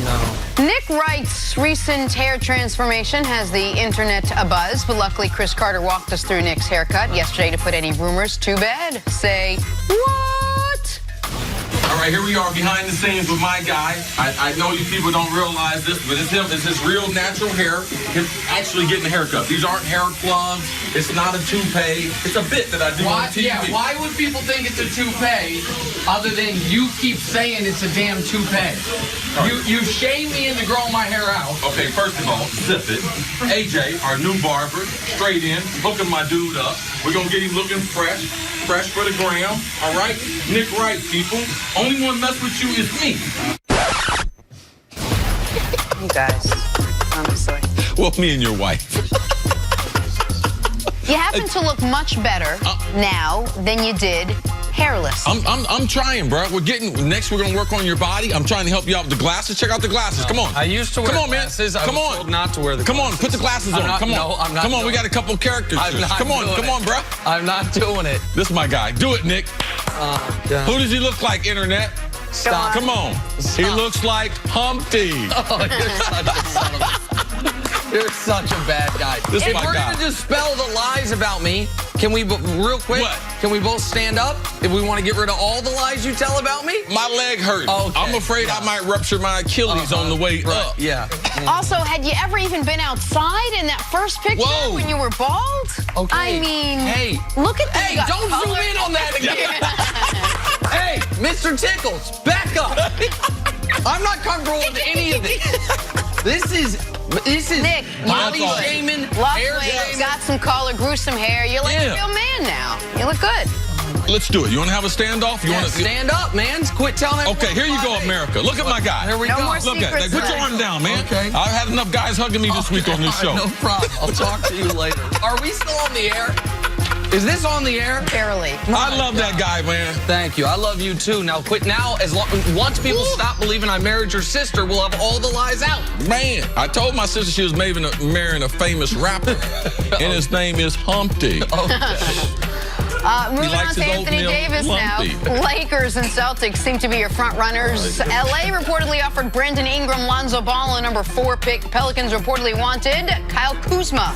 no. Nick Wright's recent hair transformation has the internet abuzz, but luckily Chris Carter walked us through Nick's haircut yesterday to put any rumors to bed. Say, what? All right, here we are behind the scenes with my guy. I know you people don't realize this, but it's him. It's his real natural hair. He's actually getting a haircut. These aren't hair plugs. It's not a toupee. It's a bit that I do on TV. Yeah, why would people think it's a toupee other than you keep saying it's a damn toupee? You shame me into growing my hair out. Okay, first of all, zip it. AJ, our new barber, straight in, hooking my dude up. We're going to get him looking fresh for the gram. All right? Nick Wright, people. Only one mess with you is me. You guys, honestly. Well, me and your wife. You happen to look much better now than you did hairless. I'm trying, bro. We're gonna work on your body. I'm trying to help you out with the glasses. Check out the glasses. Come on. I used to wear glasses. Come on. I was told not to wear the Come glasses. on, put the glasses on. Come on. No, I'm not. Come on, we got a couple characters. Come on, bro. I'm not doing it. This is my guy. Do it, Nick. God. Who does he look like, internet? Stop. Come on. Stop. He looks like Humpty. Oh, you're such a son of a... You're such a bad guy. This is if my we're guy. going to dispel the lies about me, can we, real quick, What? Can we both stand up if we want to get rid of all the lies you tell about me? My leg hurts. Okay. I'm afraid I might rupture my Achilles on the way up. Yeah. Also, had you ever even been outside in that first picture when you were bald? Okay. I mean, hey, look at this. Hey, don't zoom in on that again. Hey, Mr. Tickles, back up. I'm not comfortable with any of this. This is Nick, body shaming, hair shaming. Got some color, grew some hair. You're like a real man now. You look good. Let's do it. You want to have a standoff? You want to stand up, man. Quit telling everyone. Okay, here you go, America. Look at my guy. Here we No go. more Look at that. Put your arm down, man. Okay. I've had enough guys hugging me this week on this show. No problem. I'll talk to you later. Are we still on the air? Is this on the air? Barely. I love that guy, man. Thank you. I love you too. Now quit now. Once people stop believing I married your sister, we'll have all the lies out. Man, I told my sister she was marrying a famous rapper, and his name is Humpty. Moving on likes to his Anthony oatmeal Davis lumpy. now. Lakers and Celtics seem to be your front runners. LA reportedly offered Brandon Ingram, Lonzo Ball, a number 4 pick. Pelicans reportedly wanted Kyle Kuzma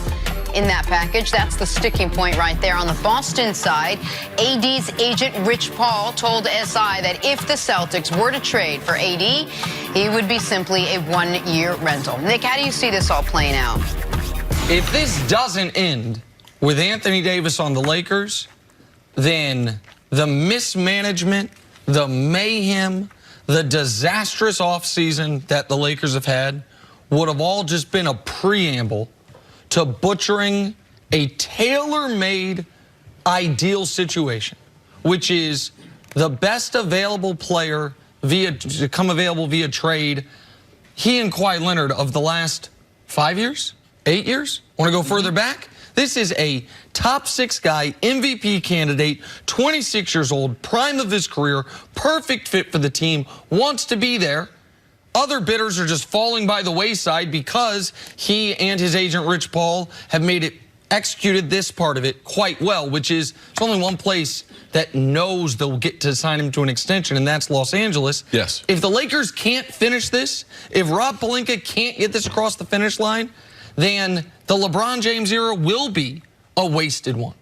in that package. That's the sticking point right there. On the Boston side, AD's agent Rich Paul told SI that if the Celtics were to trade for AD, he would be simply a 1-year rental. Nick, how do you see this all playing out? If this doesn't end with Anthony Davis on the Lakers, then the mismanagement, the mayhem, the disastrous offseason that the Lakers have had would have all just been a preamble to butchering a tailor-made ideal situation, which is the best available player come available via trade. He and Kawhi Leonard of the last 5 years, 8 years, want to go further back? This is a top 6 guy, MVP candidate, 26 years old, prime of his career, perfect fit for the team, wants to be there. Other bidders are just falling by the wayside because he and his agent, Rich Paul, have executed this part of it quite well, which is there's only one place that knows they'll get to sign him to an extension, and that's Los Angeles. Yes. If the Lakers can't finish this, if Rob Pelinka can't get this across the finish line, then the LeBron James era will be a wasted one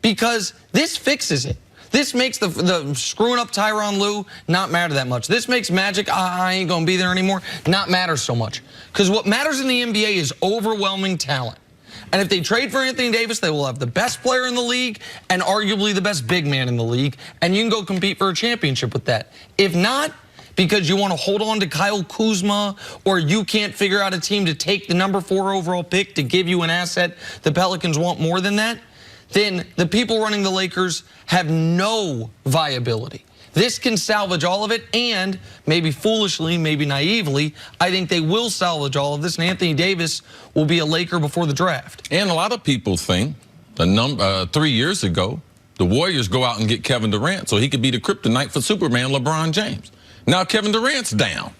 because this fixes it. This makes the screwing up Tyronn Lue not matter that much. This makes Magic, I ain't going to be there anymore, not matter so much. Because what matters in the NBA is overwhelming talent. And if they trade for Anthony Davis, they will have the best player in the league and arguably the best big man in the league. And you can go compete for a championship with that. If not, because you want to hold on to Kyle Kuzma or you can't figure out a team to take the number 4 overall pick to give you an asset the Pelicans want more than that, then the people running the Lakers have no viability. This can salvage all of it, and maybe foolishly, maybe naively, I think they will salvage all of this, and Anthony Davis will be a Laker before the draft. And a lot of people think 3 years ago, the Warriors go out and get Kevin Durant so he could be the kryptonite for Superman LeBron James. Now Kevin Durant's down.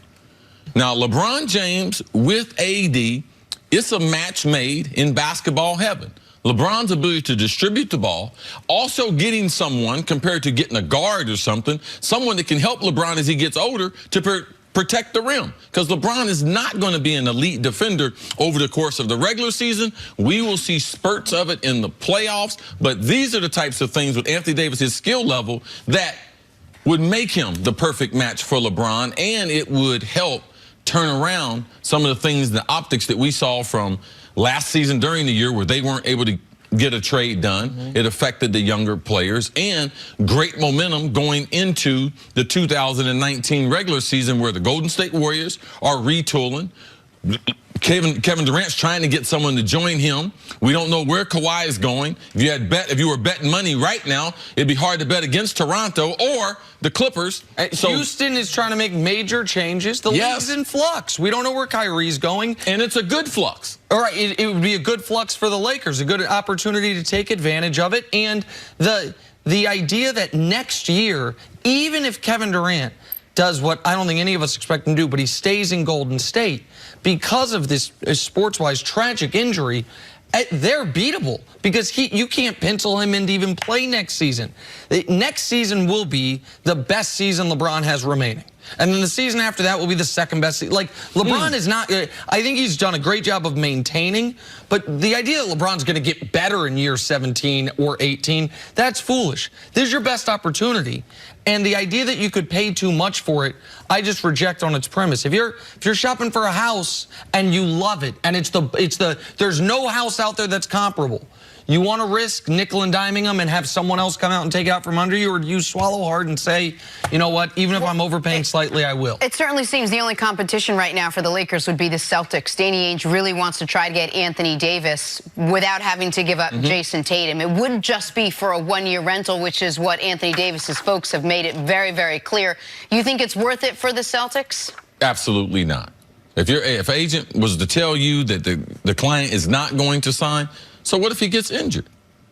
Now LeBron James with AD, it's a match made in basketball heaven. LeBron's ability to distribute the ball, also getting someone compared to getting a guard or something, someone that can help LeBron as he gets older to protect the rim, because LeBron is not going to be an elite defender over the course of the regular season. We will see spurts of it in the playoffs, but these are the types of things with Anthony Davis' skill level that would make him the perfect match for LeBron, and it would help turn around some of the things, the optics that we saw from last season during the year where they weren't able to get a trade done. It affected the younger players, and great momentum going into the 2019 regular season where the Golden State Warriors are retooling. Kevin Durant's trying to get someone to join him. We don't know where Kawhi is going. If you were betting money right now, it'd be hard to bet against Toronto or the Clippers. So Houston is trying to make major changes. The league's in flux. We don't know where Kyrie's going. And it's a good flux. All right, it would be a good flux for the Lakers, a good opportunity to take advantage of it. And the idea that next year, even if Kevin Durant does what I don't think any of us expect him to do, but he stays in Golden State, because of this sports-wise tragic injury, they're beatable because you can't pencil him in to even play next season. Next season will be the best season LeBron has remaining. And then the season after that will be the second best season. Like, LeBron is not, I think he's done a great job of maintaining, but the idea that LeBron's going to get better in year 17 or 18, that's foolish. This is your best opportunity. And the idea that you could pay too much for it, I just reject on its premise. If you're shopping for a house and you love it, and there's no house out there that's comparable, you want to risk nickel and diming them and have someone else come out and take it out from under you, or do you swallow hard and say, you know what, even if I'm overpaying slightly, I will? It certainly seems the only competition right now for the Lakers would be the Celtics. Danny Ainge really wants to try to get Anthony Davis without having to give up Jason Tatum. It wouldn't just be for a one-year rental, which is what Anthony Davis's folks have made it very, very clear. You think it's worth it for the Celtics? Absolutely not. If an agent was to tell you that the client is not going to sign, so what if he gets injured?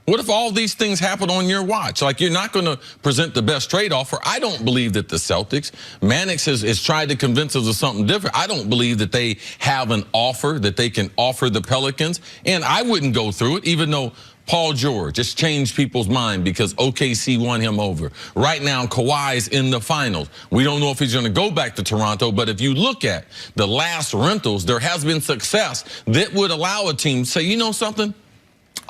What if all these things happen on your watch? Like, you're not going to present the best trade offer. I don't believe that the Celtics, Mannix has tried to convince us of something different. I don't believe that they have an offer that they can offer the Pelicans. And I wouldn't go through it, even though Paul George just changed people's mind because OKC won him over. Right now, Kawhi's in the finals. We don't know if he's going to go back to Toronto, but if you look at the last rentals, there has been success that would allow a team to say, you know something?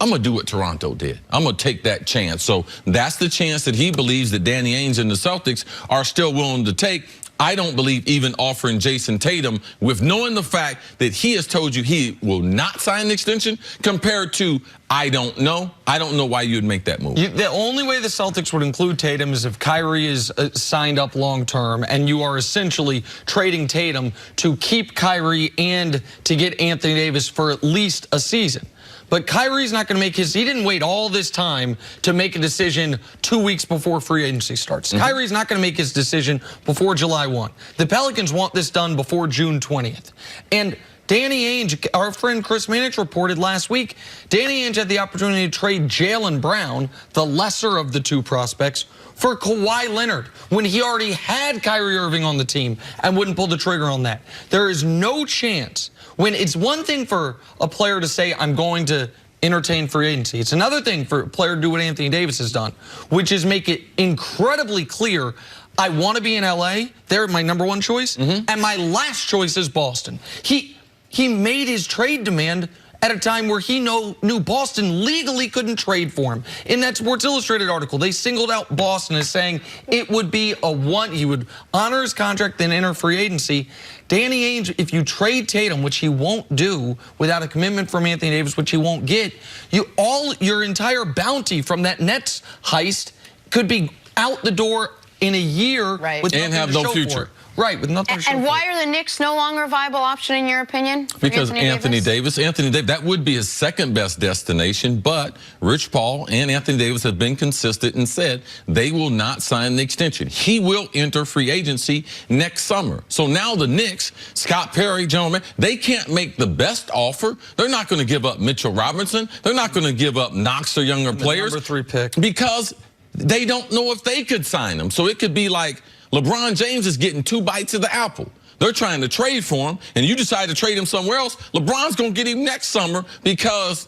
I'm going to do what Toronto did. I'm going to take that chance. So that's the chance that he believes that Danny Ainge and the Celtics are still willing to take. I don't believe even offering Jason Tatum, with knowing the fact that he has told you he will not sign an extension, compared to I don't know why you'd make that move. The only way the Celtics would include Tatum is if Kyrie is signed up long-term, and you are essentially trading Tatum to keep Kyrie and to get Anthony Davis for at least a season. But Kyrie's not going to make he didn't wait all this time to make a decision 2 weeks before free agency starts. Kyrie's not going to make his decision before July 1. The Pelicans want this done before June 20th. And Danny Ainge, our friend Chris Mannix reported last week, Danny Ainge had the opportunity to trade Jaylen Brown, the lesser of the two prospects, for Kawhi Leonard when he already had Kyrie Irving on the team and wouldn't pull the trigger on that. There is no chance. When it's one thing for a player to say, I'm going to entertain free agency. It's another thing for a player to do what Anthony Davis has done, which is make it incredibly clear, I want to be in LA. They're my number one choice. And my last choice is Boston. He made his trade demand at a time where he knew Boston legally couldn't trade for him. In that Sports Illustrated article, they singled out Boston as saying it would be he would honor his contract, then enter free agency. Danny Ainge, if you trade Tatum, which he won't do without a commitment from Anthony Davis, which he won't get, your entire bounty from that Nets heist could be out the door in a year, with and have no future. Right, with nothing to show And why are the Knicks no longer a viable option in your opinion? Because Anthony Davis, that would be his second best destination, but Rich Paul and Anthony Davis have been consistent and said they will not sign the extension. He will enter free agency next summer. So now the Knicks, Scott Perry, gentlemen, they can't make the best offer. They're not going to give up Mitchell Robinson. They're not going to give up Knox or younger players. Number 3 pick. Because they don't know if they could sign him. So it could be like LeBron James is getting 2 bites of the apple. They're trying to trade for him, and you decide to trade him somewhere else. LeBron's going to get him next summer because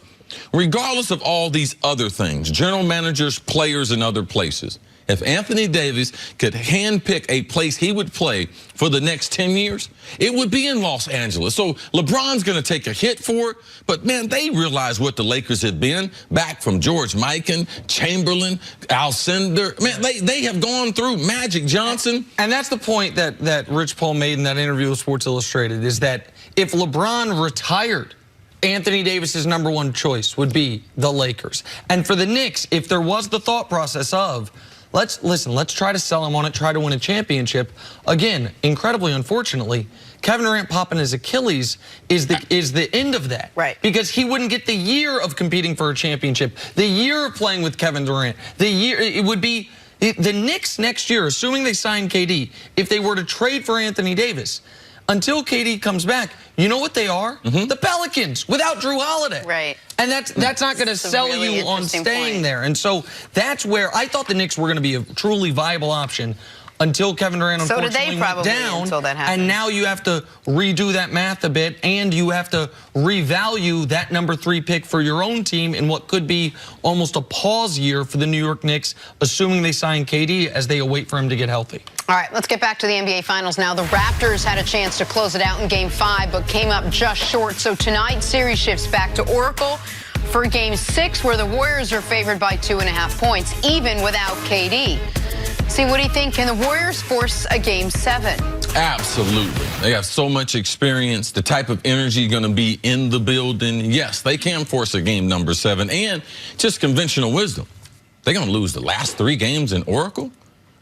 regardless of all these other things, general managers, players, and other places, If Anthony Davis could handpick a place he would play for the next 10 years, it would be in Los Angeles. So LeBron's going to take a hit for it. But, man, they realize what the Lakers have been back from George Mikan, Chamberlain, Alcindor. Man, they have gone through Magic Johnson. And that's the point that Rich Paul made in that interview with Sports Illustrated, is that if LeBron retired, Anthony Davis's #1 choice would be the Lakers. And for the Knicks, if there was the thought process of, let's try to sell him on it, try to win a championship. Again, incredibly unfortunately, Kevin Durant popping his Achilles is the end of that. Right. Because he wouldn't get the year of competing for a championship, the year of playing with Kevin Durant, it would be the Knicks next year, assuming they sign KD, if they were to trade for Anthony Davis, until KD comes back, you know what they are? The Pelicans, without Drew Holiday. Right. And that's not going to sell really you on staying point. there. And so that's where I thought the Knicks were going to be a truly viable option until Kevin Durant unfortunately went down. Until that happened. And now you have to redo that math a bit, and you have to revalue that #3 pick for your own team in what could be almost a pause year for the New York Knicks, assuming they sign KD as they await for him to get healthy. All right, let's get back to the NBA Finals now. The Raptors had a chance to close it out in Game 5, but came up just short. So tonight, series shifts back to Oracle for Game 6, where the Warriors are favored by 2.5 points, even without KD. See, what do you think? Can the Warriors force a Game 7? Absolutely. They have so much experience, the type of energy going to be in the building. Yes, they can force a game #7, and just conventional wisdom. They're going to lose the last 3 games in Oracle?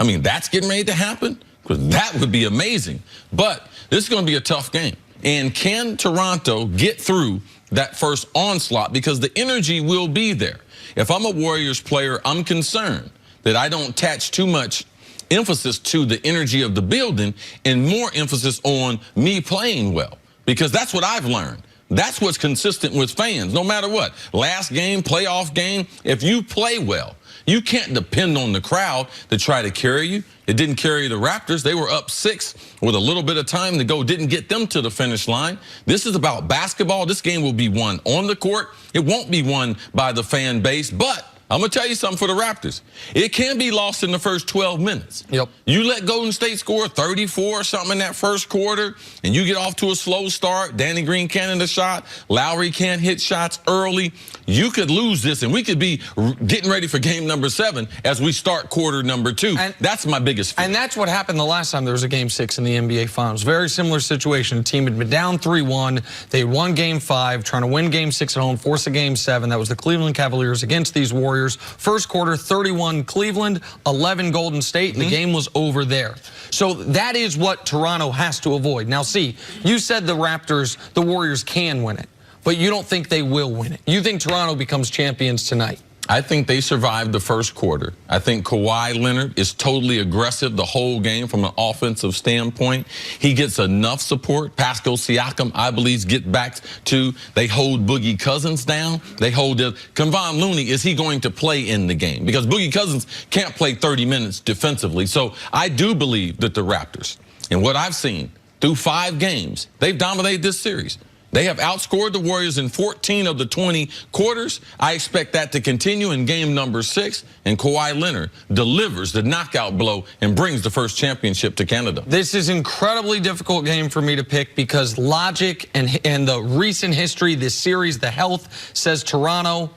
I mean, that's getting ready to happen? Because that would be amazing. But this is going to be a tough game. And can Toronto get through that first onslaught? Because the energy will be there. If I'm a Warriors player, I'm concerned that I don't attach too much emphasis to the energy of the building and more emphasis on me playing well. Because that's what I've learned. That's what's consistent with fans, no matter what. Last game, playoff game, if you play well, you can't depend on the crowd to try to carry you. It didn't carry the Raptors. They were up 6 with a little bit of time to go. Didn't get them to the finish line. This is about basketball. This game will be won on the court. It won't be won by the fan base, but I'm going to tell you something for the Raptors. It can be lost in the first 12 minutes. Yep. You let Golden State score 34 or something in that first quarter, and you get off to a slow start. Danny Green can't hit a shot. Lowry can't hit shots early. You could lose this, and we could be getting ready for game #7 as we start quarter #2. And that's my biggest fear. And that's what happened the last time there was a Game 6 in the NBA Finals. Very similar situation. The team had been down 3-1. They won Game 5, trying to win Game 6 at home, force a Game 7. That was the Cleveland Cavaliers against these Warriors. First quarter, 31 Cleveland, 11 Golden State, and the game was over there. So that is what Toronto has to avoid. Now, see, you said the Warriors can win it, but you don't think they will win it. You think Toronto becomes champions tonight? I think they survived the first quarter. I think Kawhi Leonard is totally aggressive the whole game from an offensive standpoint. He gets enough support. Pascal Siakam, I believe, get back to, they hold Boogie Cousins down. They hold Kevon Looney. Is he going to play in the game? Because Boogie Cousins can't play 30 minutes defensively. So I do believe that the Raptors, and what I've seen through 5 games, they've dominated this series. They have outscored the Warriors in 14 of the 20 quarters. I expect that to continue in game #6, and Kawhi Leonard delivers the knockout blow and brings the first championship to Canada. This is an incredibly difficult game for me to pick because logic and the recent history, this series, the health says Toronto.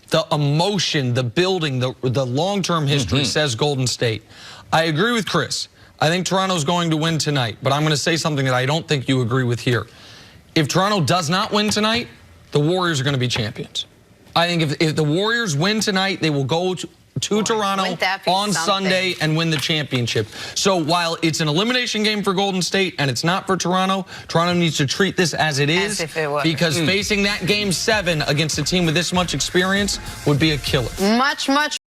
The emotion, the building, the long-term history says Golden State. I agree with Chris. I think Toronto's going to win tonight, but I'm going to say something that I don't think you agree with here. If Toronto does not win tonight, the Warriors are going to be champions. I think if the Warriors win tonight, they will go to Toronto on Sunday and win the championship. So while it's an elimination game for Golden State and it's not for Toronto, Toronto needs to treat this as it is, because facing that Game 7 against a team with this much experience would be a killer. Much